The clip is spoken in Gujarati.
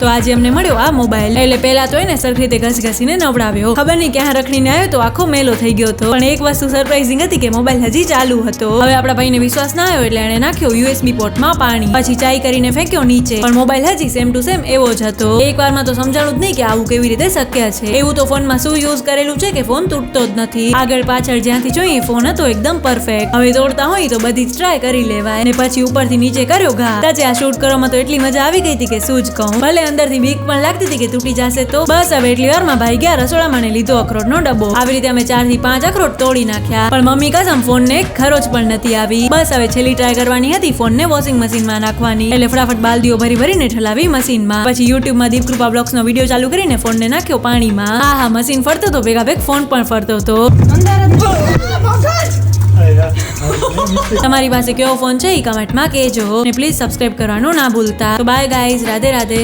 તો આજે અમને મળ્યો આ મોબાઈલ. એટલે પહેલા તો એને સરખી રીતે ઘસઘસીને નવડાવ્યો. ખબર નહીં ક્યાં રખડીને આવ્યો તો આખો મેલો થઈ ગયો હતો. પણ એક વસ્તુ સરપ્રાઇઝિંગ હતી કે મોબાઈલ હજી ચાલુ હતો. હવે આપણા ભાઈને વિશ્વાસ ના આવ્યો એટલે એને નાખ્યો યુએસબી પોર્ટમાં પાણી. પછી ચાઈ કરીને ફેંક્યો નીચે, પણ મોબાઈલ હજી સેમ ટુ સેમ એવો જ હતો. એક વારમાં તો સમજાણું જ નહીં કે આવું કેવી રીતે શક્ય છે. એવું તો ફોનમાં શું યુઝ કરેલું છે કે ફોન તૂટતો જ નથી. આગળ પાછળ જ્યાંથી જોઈએ ફોન હતો એકદમ પરફેક્ટ. હવે તોડતા હોય તો બધી જ ટ્રાય કરી લેવાય. અને પછી ઉપરથી નીચે કર્યો ઘા. સાચે આ શૂટ કરવામાં તો એટલી મજા આવી ગઈ હતી કે શું જ કહું. ભલે અંદરથી બીક પણ લાગતી હતી કે તૂટી જશે તો. બસ હવે એટલી વારમાં ભાઈ ગયા રસોડામાં ને લીધો અખરોટનો ડબ્બો. આવી રીતે અમે 4 થી 5 અખરોટ તોડી નાખ્યા. પણ મમ્મી કસમ ફોનને ખરોચ પણ નથી આવી. બસ હવે છેલ્લી ટ્રાય કરવાની હતી ફોનને વોશિંગ મશીનમાં નાખવાની. એટલે ફટાફટ બાલદીઓ ભરીને ઠલાવી મશીનમાં. પછી યુટ્યુબમાં દીપકૃપા બ્લોગ્સનો વિડીયો ચાલુ કરીને ફોનને નાખ્યો પાણીમાં. હા મશીન ફરતો તો ભેગા ભેગ ફોન પણ ફરતો હતો. તમારી પાસે કેવો ફોન છે એ કમેન્ટમાં કહેજો. અને પ્લીઝ સબસ્ક્રાઇબ કરવાનું ના ભૂલતા. તો બાય ગાઈઝ, રાધે રાધે.